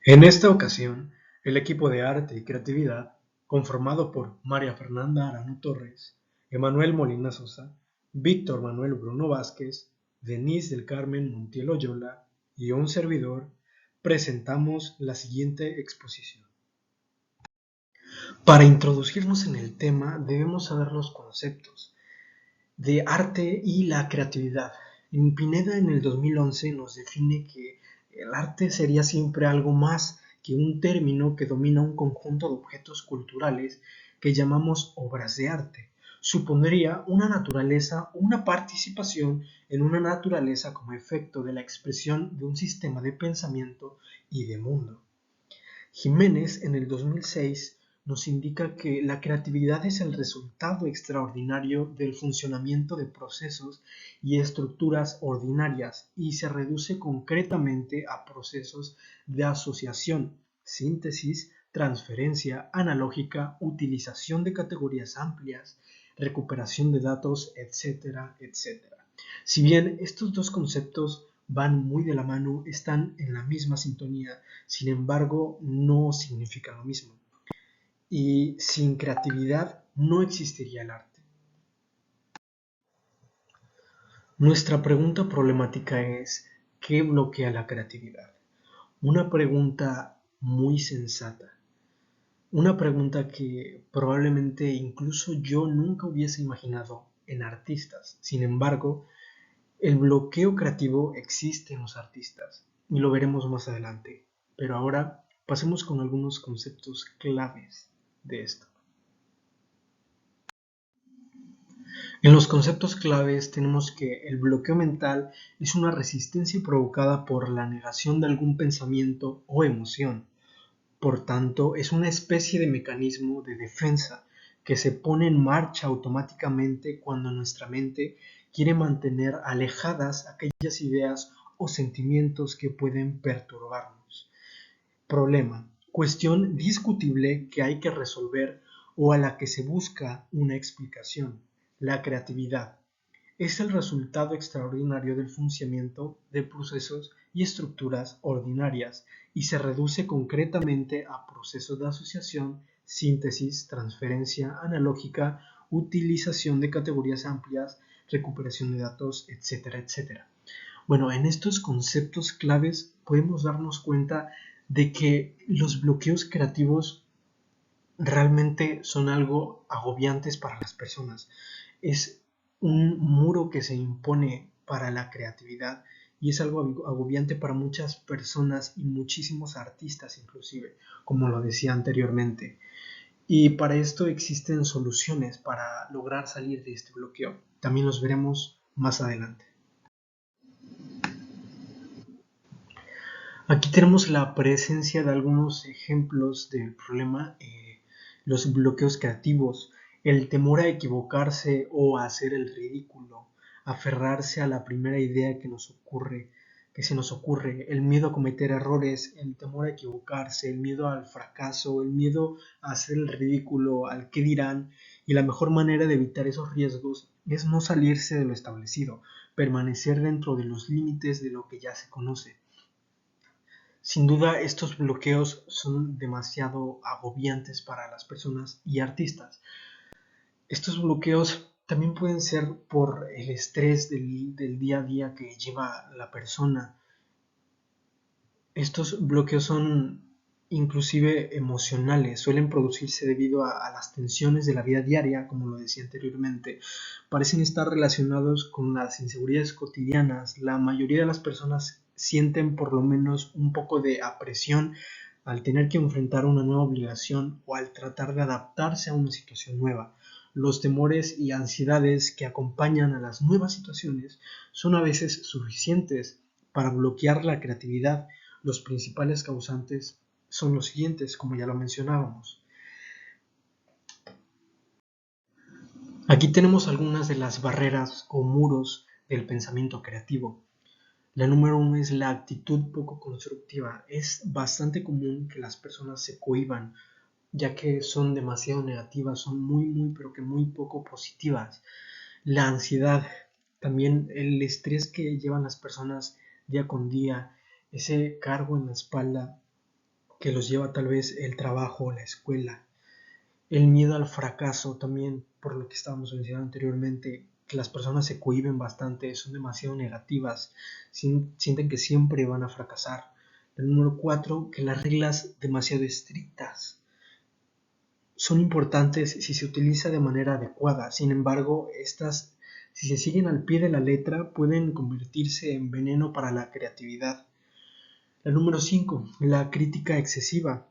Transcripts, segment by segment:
En esta ocasión, el equipo de arte y creatividad, conformado por María Fernanda Arano Torres, Emanuel Molina Sosa, Víctor Manuel Bruno Vázquez, Denise del Carmen Montiel Oyola y un servidor, presentamos la siguiente exposición. Para introducirnos en el tema debemos saber los conceptos de arte y la creatividad. En Pineda en el 2011 nos define que el arte sería siempre algo más que un término que domina un conjunto de objetos culturales que llamamos obras de arte. Supondría una naturaleza o una participación en una naturaleza como efecto de la expresión de un sistema de pensamiento y de mundo. Jiménez en el 2006 nos indica que la creatividad es el resultado extraordinario del funcionamiento de procesos y estructuras ordinarias y se reduce concretamente a procesos de asociación, síntesis, transferencia analógica, utilización de categorías amplias, recuperación de datos, etcétera, etcétera. Si bien estos dos conceptos van muy de la mano, están en la misma sintonía, sin embargo, no significa lo mismo. Y sin creatividad no existiría el arte. Nuestra pregunta problemática es, ¿qué bloquea la creatividad? Una pregunta muy sensata. Una pregunta que probablemente incluso yo nunca hubiese imaginado en artistas. Sin embargo, el bloqueo creativo existe en los artistas y lo veremos más adelante. Pero ahora pasemos con algunos conceptos claves de esto. En los conceptos claves tenemos que el bloqueo mental es una resistencia provocada por la negación de algún pensamiento o emoción. Por tanto, es una especie de mecanismo de defensa que se pone en marcha automáticamente cuando nuestra mente quiere mantener alejadas aquellas ideas o sentimientos que pueden perturbarnos. Problema: cuestión discutible que hay que resolver o a la que se busca una explicación. La creatividad es el resultado extraordinario del funcionamiento de procesos y estructuras ordinarias y se reduce concretamente a procesos de asociación, síntesis, transferencia analógica, utilización de categorías amplias, recuperación de datos, etcétera, etcétera. Bueno, en estos conceptos claves podemos darnos cuenta de que los bloqueos creativos realmente son algo agobiantes para las personas. Es un muro que se impone para la creatividad y es algo agobiante para muchas personas y muchísimos artistas inclusive, como lo decía anteriormente. Y para esto existen soluciones para lograr salir de este bloqueo. También los veremos más adelante. Aquí tenemos la presencia de algunos ejemplos del problema, los bloqueos creativos, el temor a equivocarse o a hacer el ridículo, aferrarse a la primera idea que se nos ocurre, el miedo a cometer errores, el temor a equivocarse, el miedo al fracaso, el miedo a hacer el ridículo, al qué dirán, y la mejor manera de evitar esos riesgos es no salirse de lo establecido, permanecer dentro de los límites de lo que ya se conoce. Sin duda, estos bloqueos son demasiado agobiantes para las personas y artistas. Estos bloqueos también pueden ser por el estrés del día a día que lleva la persona. Estos bloqueos son inclusive emocionales, suelen producirse debido a las tensiones de la vida diaria, como lo decía anteriormente. Parecen estar relacionados con las inseguridades cotidianas. La mayoría de las personas sienten por lo menos un poco de apresión al tener que enfrentar una nueva obligación o al tratar de adaptarse a una situación nueva. Los temores y ansiedades que acompañan a las nuevas situaciones son a veces suficientes para bloquear la creatividad. Los principales causantes son los siguientes, como ya lo mencionábamos. Aquí tenemos algunas de las barreras o muros del pensamiento creativo. La número uno es la actitud poco constructiva. Es bastante común que las personas se cohíban, ya que son demasiado negativas, son pero que muy poco positivas. La ansiedad, también el estrés que llevan las personas día con día, ese cargo en la espalda que los lleva tal vez el trabajo o la escuela. El miedo al fracaso también, por lo que estábamos mencionando anteriormente, que las personas se cohíben bastante, son demasiado negativas, sienten que siempre van a fracasar. El número 4, que las reglas demasiado estrictas son importantes si se utiliza de manera adecuada. Sin embargo, estas, si se siguen al pie de la letra, pueden convertirse en veneno para la creatividad. El número 5, la crítica excesiva.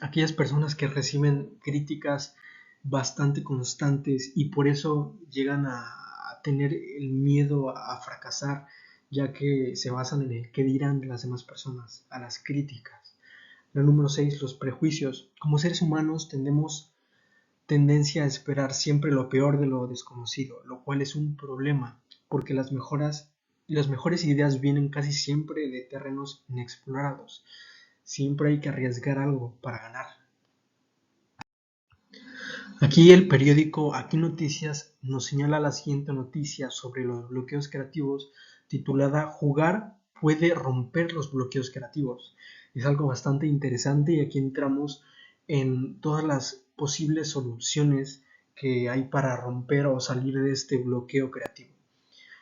Aquellas personas que reciben críticas bastante constantes y por eso llegan a tener el miedo a fracasar, ya que se basan en el qué dirán las demás personas, a las críticas. La número 6, los prejuicios. Como seres humanos tenemos tendencia a esperar siempre lo peor de lo desconocido, lo cual es un problema, porque las mejores ideas vienen casi siempre de terrenos inexplorados. Siempre hay que arriesgar algo para ganar. Aquí el periódico Aquí Noticias nos señala la siguiente noticia sobre los bloqueos creativos, titulada "Jugar puede romper los bloqueos creativos". Es algo bastante interesante y aquí entramos en todas las posibles soluciones que hay para romper o salir de este bloqueo creativo.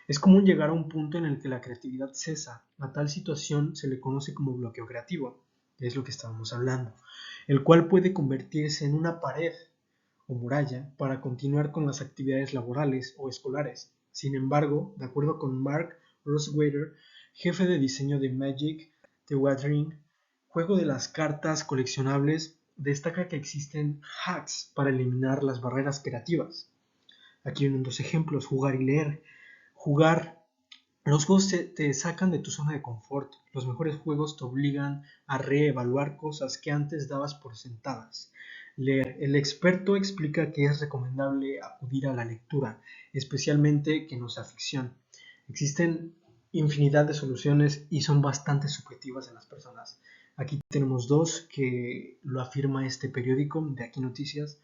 Es común llegar a un punto en el que la creatividad cesa. A tal situación se le conoce como bloqueo creativo, que es lo que estábamos hablando, el cual puede convertirse en una pared o muralla para continuar con las actividades laborales o escolares. Sin embargo, de acuerdo con Mark Rosewater, jefe de diseño de Magic the Gathering, juego de las cartas coleccionables, destaca que existen hacks para eliminar las barreras creativas. Aquí vienen dos ejemplos: jugar y leer. Jugar. Los juegos te sacan de tu zona de confort. Los mejores juegos te obligan a reevaluar cosas que antes dabas por sentadas. Leer. El experto explica que es recomendable acudir a la lectura, especialmente que no sea ficción. Existen infinidad de soluciones y son bastante subjetivas en las personas. Aquí tenemos dos que lo afirma este periódico de Aquí Noticias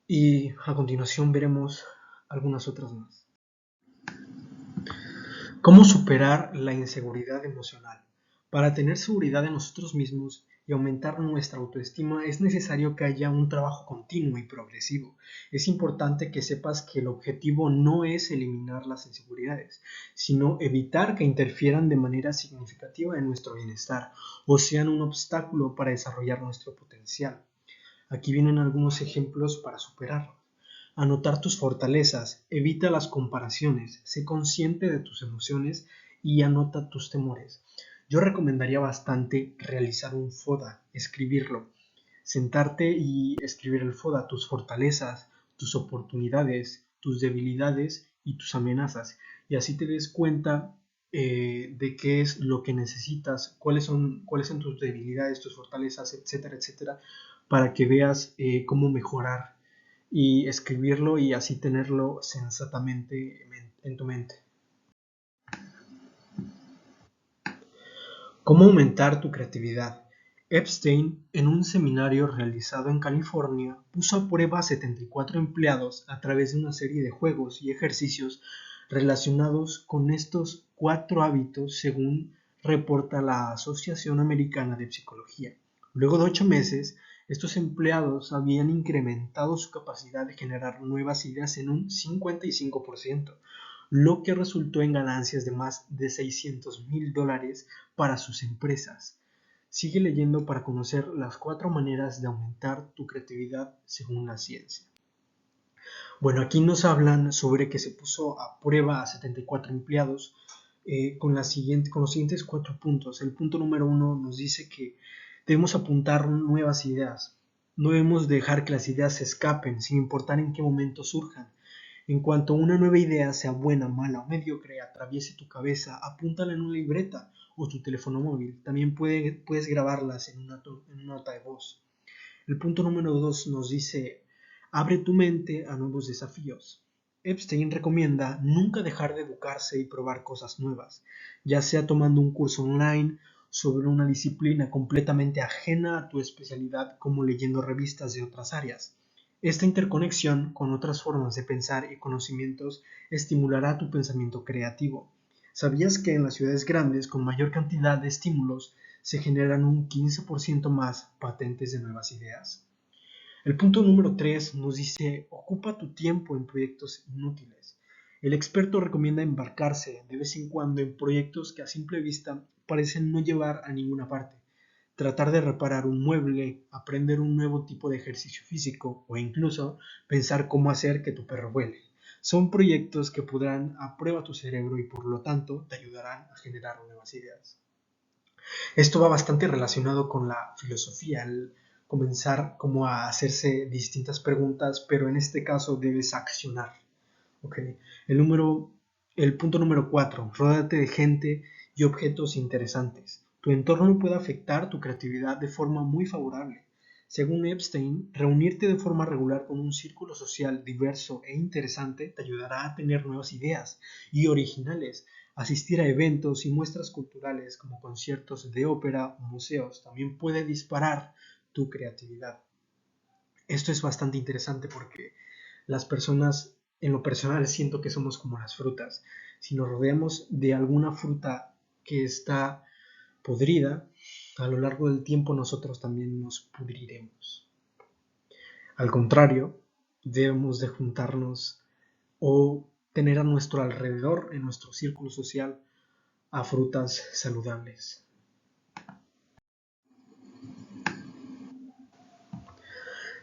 y a continuación veremos algunas otras más. ¿Cómo superar la inseguridad emocional? Para tener seguridad en nosotros mismos y aumentar nuestra autoestima es necesario que haya un trabajo continuo y progresivo. Es importante que sepas que el objetivo no es eliminar las inseguridades, sino evitar que interfieran de manera significativa en nuestro bienestar o sean un obstáculo para desarrollar nuestro potencial. Aquí vienen algunos ejemplos para superarlo. Anotar tus fortalezas, evita las comparaciones, sé consciente de tus emociones y anota tus temores. Yo recomendaría bastante realizar un FODA, escribirlo, sentarte y escribir el FODA, tus fortalezas, tus oportunidades, tus debilidades y tus amenazas. Y así te des cuenta de qué es lo que necesitas, cuáles son tus debilidades, tus fortalezas, etcétera, etcétera, para que veas cómo mejorar y escribirlo y así tenerlo sensatamente en tu mente. ¿Cómo aumentar tu creatividad? Epstein, en un seminario realizado en California, puso a prueba a 74 empleados a través de una serie de juegos y ejercicios relacionados con estos 4 hábitos, según reporta la Asociación Americana de Psicología. Luego de 8 meses, estos empleados habían incrementado su capacidad de generar nuevas ideas en un 55%, lo que resultó en ganancias de más de $600,000 para sus empresas. Sigue leyendo para conocer las 4 maneras de aumentar tu creatividad según la ciencia. Bueno, aquí nos hablan sobre que se puso a prueba a 74 empleados con los siguientes 4 puntos. El punto número 1 nos dice que debemos apuntar nuevas ideas. No debemos dejar que las ideas se escapen, sin importar en qué momento surjan. En cuanto una nueva idea, sea buena, mala o mediocre, atraviese tu cabeza, apúntala en una libreta o tu teléfono móvil. También puedes grabarlas en una nota de voz. El punto número 2 nos dice: abre tu mente a nuevos desafíos. Epstein recomienda nunca dejar de educarse y probar cosas nuevas, ya sea tomando un curso online sobre una disciplina completamente ajena a tu especialidad, como leyendo revistas de otras áreas. Esta interconexión con otras formas de pensar y conocimientos estimulará tu pensamiento creativo. ¿Sabías que en las ciudades grandes con mayor cantidad de estímulos se generan un 15% más patentes de nuevas ideas. El punto número 3 nos dice, ocupa tu tiempo en proyectos inútiles. El experto recomienda embarcarse de vez en cuando en proyectos que a simple vista parecen no llevar a ninguna parte. Tratar de reparar un mueble, aprender un nuevo tipo de ejercicio físico o incluso pensar cómo hacer que tu perro vuele. Son proyectos que pondrán a prueba tu cerebro y por lo tanto te ayudarán a generar nuevas ideas. Esto va bastante relacionado con la filosofía, el comenzar como a hacerse distintas preguntas, pero en este caso debes accionar. Okay. El punto número 4, ródate de gente y objetos interesantes. Tu entorno puede afectar tu creatividad de forma muy favorable. Según Epstein, reunirte de forma regular con un círculo social diverso e interesante te ayudará a tener nuevas ideas y originales. Asistir a eventos y muestras culturales como conciertos de ópera o museos también puede disparar tu creatividad. Esto es bastante interesante porque las personas, en lo personal, siento que somos como las frutas. Si nos rodeamos de alguna fruta que está podrida, a lo largo del tiempo nosotros también nos pudriremos. Al contrario, debemos de juntarnos o tener a nuestro alrededor, en nuestro círculo social, a frutas saludables.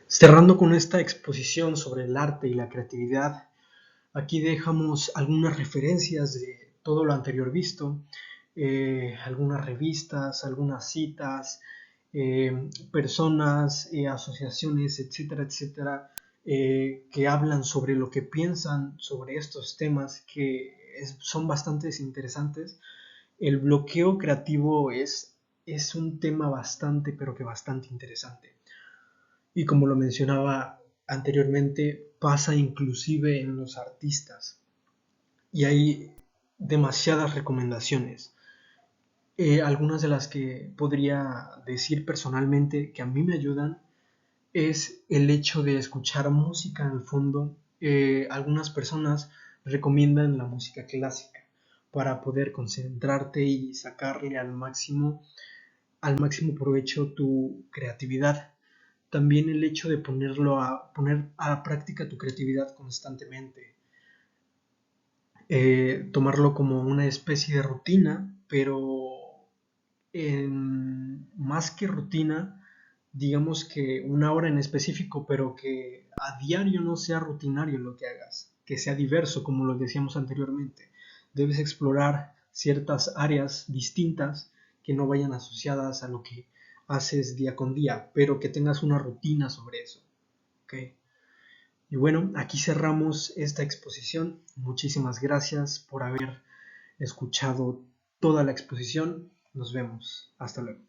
Cerrando con esta exposición sobre el arte y la creatividad, aquí dejamos algunas referencias de todo lo anterior visto, algunas revistas, algunas citas, personas, asociaciones, etcétera, etcétera, que hablan sobre lo que piensan sobre estos temas que son bastante interesantes. El bloqueo creativo es un tema bastante, pero que bastante interesante. Y como lo mencionaba anteriormente, pasa inclusive en los artistas. Y hay demasiadas recomendaciones. Algunas de las que podría decir personalmente que a mí me ayudan es el hecho de escuchar música en el fondo. Algunas personas recomiendan la música clásica para poder concentrarte y sacarle al máximo provecho tu creatividad. También el hecho de poner a práctica tu creatividad constantemente. Tomarlo como una especie de rutina, pero más que rutina, digamos que una hora en específico, pero que a diario no sea rutinario lo que hagas, que sea diverso, como lo decíamos anteriormente. Debes explorar ciertas áreas distintas que no vayan asociadas a lo que haces día con día, pero que tengas una rutina sobre eso. ¿Okay? Y bueno, aquí cerramos esta exposición. Muchísimas gracias por haber escuchado toda la exposición. Nos vemos. Hasta luego.